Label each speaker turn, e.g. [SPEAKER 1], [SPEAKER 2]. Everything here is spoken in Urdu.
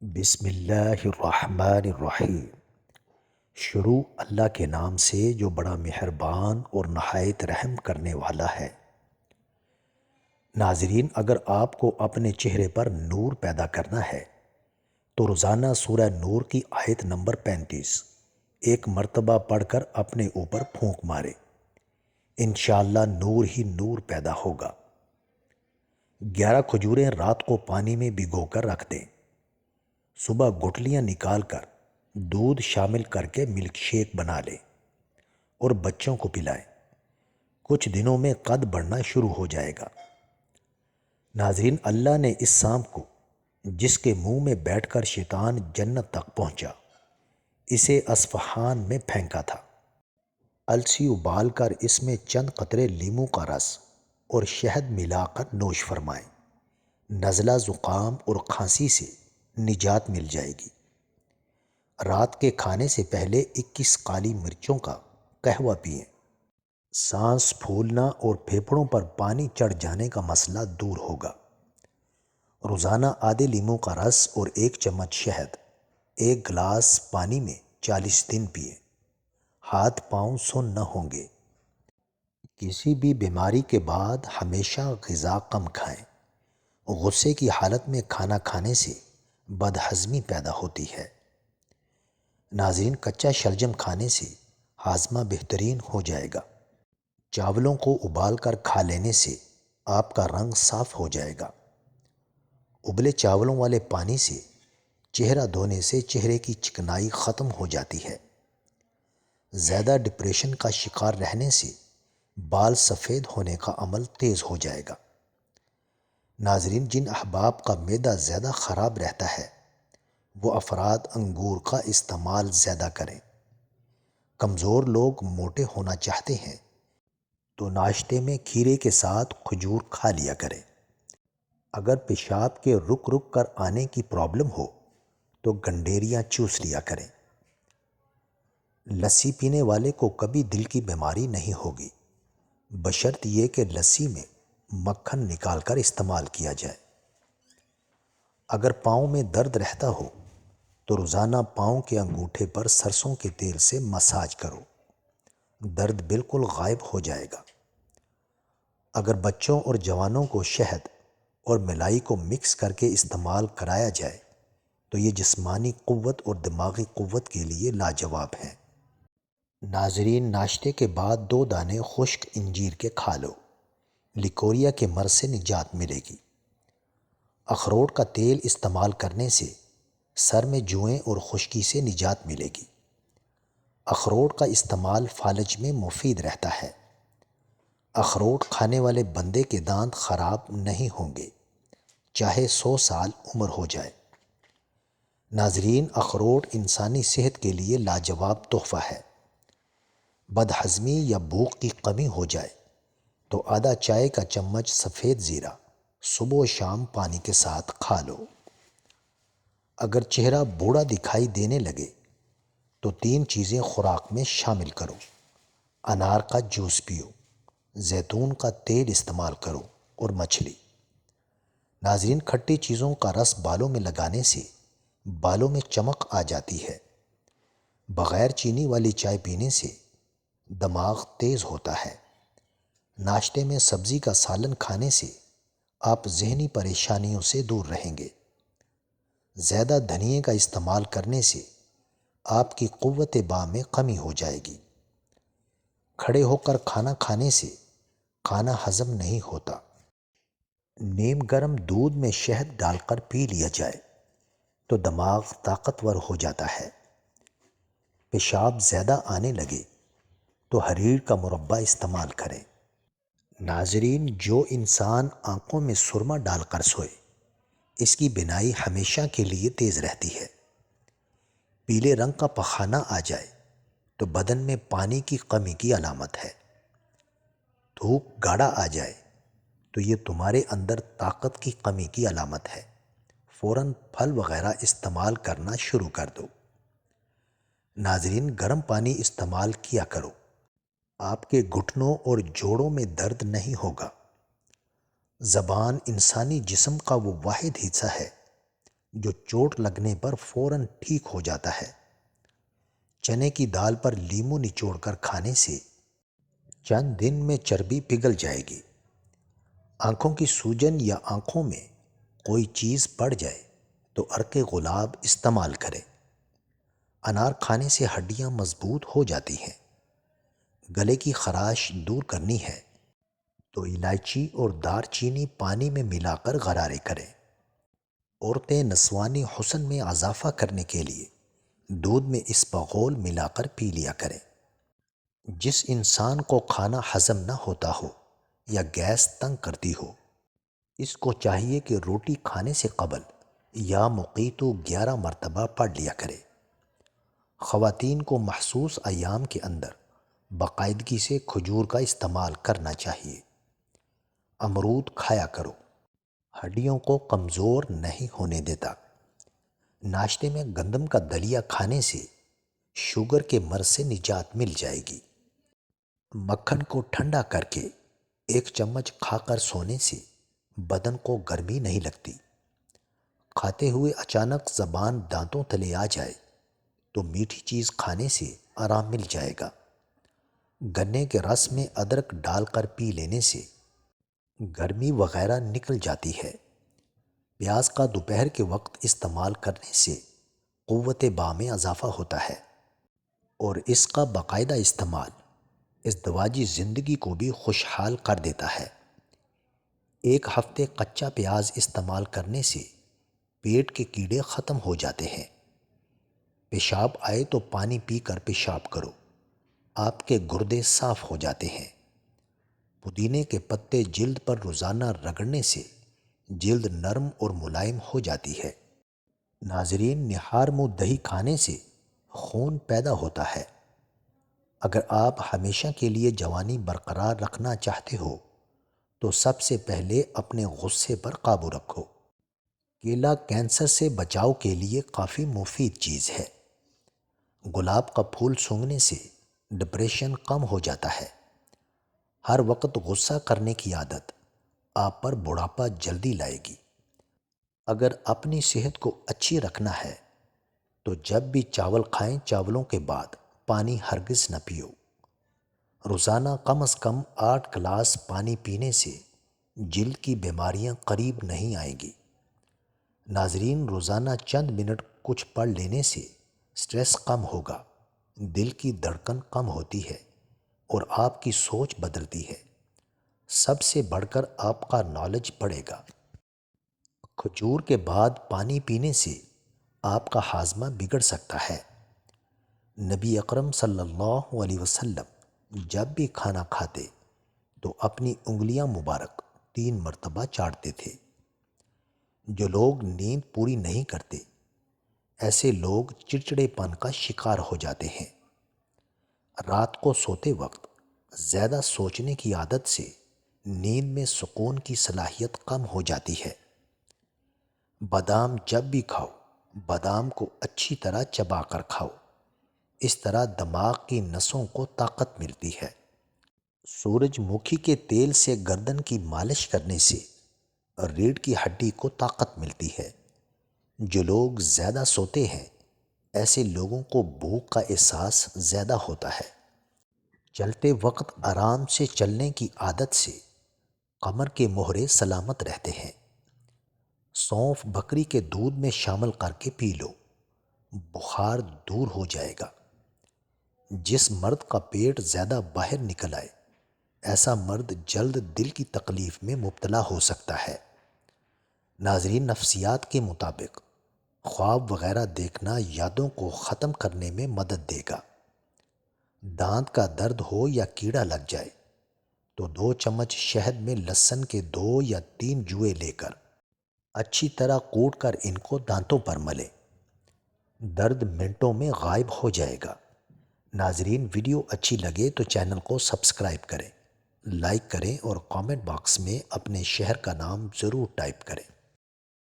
[SPEAKER 1] بسم اللہ الرحمن الرحیم۔ شروع اللہ کے نام سے جو بڑا مہربان اور نہایت رحم کرنے والا ہے۔ ناظرین، اگر آپ کو اپنے چہرے پر نور پیدا کرنا ہے تو روزانہ سورہ نور کی آیت نمبر 35 ایک مرتبہ پڑھ کر اپنے اوپر پھونک مارے۔ انشاءاللہ نور ہی نور پیدا ہوگا۔ 11 کھجوریں رات کو پانی میں بھگو کر رکھ دیں۔ صبح گٹلیاں نکال کر دودھ شامل کر کے ملک شیک بنا لیں اور بچوں کو پلائیں۔ کچھ دنوں میں قد بڑھنا شروع ہو جائے گا۔ ناظرین، اللہ نے اس سانپ کو جس کے منہ میں بیٹھ کر شیطان جنت تک پہنچا، اسے اصفہان میں پھینکا تھا۔ السی ابال کر اس میں چند قطرے لیموں کا رس اور شہد ملا کر نوش فرمائیں۔ نزلہ، زکام اور کھانسی سے نجات مل جائے گی۔ رات کے کھانے سے پہلے 21 کالی مرچوں کا قہوہ پئیں۔ سانس پھولنا اور پھیپھڑوں پر پانی چڑھ جانے کا مسئلہ دور ہوگا۔ روزانہ آدھے لیموں کا رس اور 1 چمچ شہد 1 گلاس پانی میں 40 دن پئیں۔ ہاتھ پاؤں سن نہ ہوں گے۔ کسی بھی بیماری کے بعد ہمیشہ غذا کم کھائیں۔ غصے کی حالت میں کھانا کھانے سے بدہضمی پیدا ہوتی ہے۔ ناظرین، کچا شلجم کھانے سے ہاضمہ بہترین ہو جائے گا۔ چاولوں کو ابال کر کھا لینے سے آپ کا رنگ صاف ہو جائے گا۔ ابلے چاولوں والے پانی سے چہرہ دھونے سے چہرے کی چکنائی ختم ہو جاتی ہے۔ زیادہ ڈپریشن کا شکار رہنے سے بال سفید ہونے کا عمل تیز ہو جائے گا۔ ناظرین، جن احباب کا معدہ زیادہ خراب رہتا ہے وہ افراد انگور کا استعمال زیادہ کریں۔ کمزور لوگ موٹے ہونا چاہتے ہیں تو ناشتے میں کھیرے کے ساتھ کھجور کھا لیا کریں۔ اگر پیشاب کے رک رک کر آنے کی پرابلم ہو تو گنڈیریاں چوس لیا کریں۔ لسی پینے والے کو کبھی دل کی بیماری نہیں ہوگی، بشرط یہ کہ لسی میں مکھن نکال کر استعمال کیا جائے۔ اگر پاؤں میں درد رہتا ہو تو روزانہ پاؤں کے انگوٹھے پر سرسوں کے تیل سے مساج کرو، درد بالکل غائب ہو جائے گا۔ اگر بچوں اور جوانوں کو شہد اور ملائی کو مکس کر کے استعمال کرایا جائے تو یہ جسمانی قوت اور دماغی قوت کے لیے لاجواب ہیں۔ ناظرین، ناشتے کے بعد 2 دانے خشک انجیر کے کھا لو، لیکوریا کے مرض سے نجات ملے گی۔ اخروٹ کا تیل استعمال کرنے سے سر میں جوئیں اور خشکی سے نجات ملے گی۔ اخروٹ کا استعمال فالج میں مفید رہتا ہے۔ اخروٹ کھانے والے بندے کے دانت خراب نہیں ہوں گے، چاہے 100 سال عمر ہو جائے۔ ناظرین، اخروٹ انسانی صحت کے لیے لاجواب تحفہ ہے۔ بدہضمی یا بھوک کی کمی ہو جائے تو آدھا چائے کا چمچ سفید زیرہ صبح و شام پانی کے ساتھ کھا لو۔ اگر چہرہ بوڑھا دکھائی دینے لگے تو 3 چیزیں خوراک میں شامل کرو۔ انار کا جوس پیو، زیتون کا تیل استعمال کرو اور مچھلی۔ ناظرین، کھٹی چیزوں کا رس بالوں میں لگانے سے بالوں میں چمک آ جاتی ہے۔ بغیر چینی والی چائے پینے سے دماغ تیز ہوتا ہے۔ ناشتے میں سبزی کا سالن کھانے سے آپ ذہنی پریشانیوں سے دور رہیں گے۔ زیادہ دھنیے کا استعمال کرنے سے آپ کی قوت باں میں کمی ہو جائے گی۔ کھڑے ہو کر کھانا کھانے سے کھانا ہضم نہیں ہوتا۔ نیم گرم دودھ میں شہد ڈال کر پی لیا جائے تو دماغ طاقتور ہو جاتا ہے۔ پیشاب زیادہ آنے لگے تو حریر کا مربع استعمال کریں۔ ناظرین، جو انسان آنکھوں میں سرما ڈال کر سوئے اس کی بینائی ہمیشہ کے لیے تیز رہتی ہے۔ پیلے رنگ کا پخانہ آ جائے تو بدن میں پانی کی کمی کی علامت ہے۔ دھوپ گاڑھا آ جائے تو یہ تمہارے اندر طاقت کی کمی کی علامت ہے۔ فوراً پھل وغیرہ استعمال کرنا شروع کر دو۔ ناظرین، گرم پانی استعمال کیا کرو، آپ کے گھٹنوں اور جوڑوں میں درد نہیں ہوگا۔ زبان انسانی جسم کا وہ واحد حصہ ہے جو چوٹ لگنے پر فوراً ٹھیک ہو جاتا ہے۔ چنے کی دال پر لیمو نچوڑ کر کھانے سے چند دن میں چربی پگھل جائے گی۔ آنکھوں کی سوجن یا آنکھوں میں کوئی چیز پڑ جائے تو عرق گلاب استعمال کریں۔ انار کھانے سے ہڈیاں مضبوط ہو جاتی ہیں۔ گلے کی خراش دور کرنی ہے تو الائچی اور دار چینی پانی میں ملا کر غرارے کریں۔ عورتیں نسوانی حسن میں اضافہ کرنے کے لیے دودھ میں اسپغول ملا کر پی لیا کریں۔ جس انسان کو کھانا ہضم نہ ہوتا ہو یا گیس تنگ کرتی ہو، اس کو چاہیے کہ روٹی کھانے سے قبل یا مقیتو 11 مرتبہ پڑھ لیا کرے۔ خواتین کو مخصوص ایام کے اندر باقاعدگی سے کھجور کا استعمال کرنا چاہیے۔ امرود کھایا کرو، ہڈیوں کو کمزور نہیں ہونے دیتا۔ ناشتے میں گندم کا دلیا کھانے سے شوگر کے مرض سے نجات مل جائے گی۔ مکھن کو ٹھنڈا کر کے 1 چمچ کھا کر سونے سے بدن کو گرمی نہیں لگتی۔ کھاتے ہوئے اچانک زبان دانتوں تلے آ جائے تو میٹھی چیز کھانے سے آرام مل جائے گا۔ گنے کے رس میں ادرک ڈال کر پی لینے سے گرمی وغیرہ نکل جاتی ہے۔ پیاز کا دوپہر کے وقت استعمال کرنے سے قوت باہ میں اضافہ ہوتا ہے، اور اس کا باقاعدہ استعمال ازدواجی زندگی کو بھی خوشحال کر دیتا ہے۔ 1 ہفتے کچا پیاز استعمال کرنے سے پیٹ کے کیڑے ختم ہو جاتے ہیں۔ پیشاب آئے تو پانی پی کر پیشاب کرو، آپ کے گردے صاف ہو جاتے ہیں۔ پودینے کے پتے جلد پر روزانہ رگڑنے سے جلد نرم اور ملائم ہو جاتی ہے۔ ناظرین، نہار منہ دہی کھانے سے خون پیدا ہوتا ہے۔ اگر آپ ہمیشہ کے لیے جوانی برقرار رکھنا چاہتے ہو تو سب سے پہلے اپنے غصے پر قابو رکھو۔ کیلا کینسر سے بچاؤ کے لیے کافی مفید چیز ہے۔ گلاب کا پھول سونگھنے سے ڈپریشن کم ہو جاتا ہے۔ ہر وقت غصہ کرنے کی عادت آپ پر بڑھاپا جلدی لائے گی۔ اگر اپنی صحت کو اچھی رکھنا ہے تو جب بھی چاول کھائیں، چاولوں کے بعد پانی ہرگز نہ پیو۔ روزانہ کم از کم 8 گلاس پانی پینے سے جلد کی بیماریاں قریب نہیں آئیں گی۔ ناظرین، روزانہ چند منٹ کچھ پڑھ لینے سے سٹریس کم ہوگا، دل کی دھڑکن کم ہوتی ہے اور آپ کی سوچ بدلتی ہے۔ سب سے بڑھ کر آپ کا نالج بڑھے گا۔ کھجور کے بعد پانی پینے سے آپ کا ہاضمہ بگڑ سکتا ہے۔ نبی اکرم صلی اللہ علیہ وسلم جب بھی کھانا کھاتے تو اپنی انگلیاں مبارک 3 مرتبہ چاٹتے تھے۔ جو لوگ نیند پوری نہیں کرتے، ایسے لوگ چڑچڑے پن کا شکار ہو جاتے ہیں۔ رات کو سوتے وقت زیادہ سوچنے کی عادت سے نیند میں سکون کی صلاحیت کم ہو جاتی ہے۔ بادام جب بھی کھاؤ، بادام کو اچھی طرح چبا کر کھاؤ، اس طرح دماغ کی نسوں کو طاقت ملتی ہے۔ سورج مکھی کے تیل سے گردن کی مالش کرنے سے ریڑھ کی ہڈی کو طاقت ملتی ہے۔ جو لوگ زیادہ سوتے ہیں، ایسے لوگوں کو بھوک کا احساس زیادہ ہوتا ہے۔ چلتے وقت آرام سے چلنے کی عادت سے کمر کے مہرے سلامت رہتے ہیں۔ سونف بکری کے دودھ میں شامل کر کے پی لو، بخار دور ہو جائے گا۔ جس مرد کا پیٹ زیادہ باہر نکل آئے، ایسا مرد جلد دل کی تکلیف میں مبتلا ہو سکتا ہے۔ ناظرین، نفسیات کے مطابق خواب وغیرہ دیکھنا یادوں کو ختم کرنے میں مدد دے گا۔ دانت کا درد ہو یا کیڑا لگ جائے تو 2 چمچ شہد میں لہسن کے 2 یا 3 جوئے لے کر اچھی طرح کوٹ کر ان کو دانتوں پر ملیں۔ درد منٹوں میں غائب ہو جائے گا۔ ناظرین، ویڈیو اچھی لگے تو چینل کو سبسکرائب کریں، لائک کریں اور کامنٹ باکس میں اپنے شہر کا نام ضرور ٹائپ کریں۔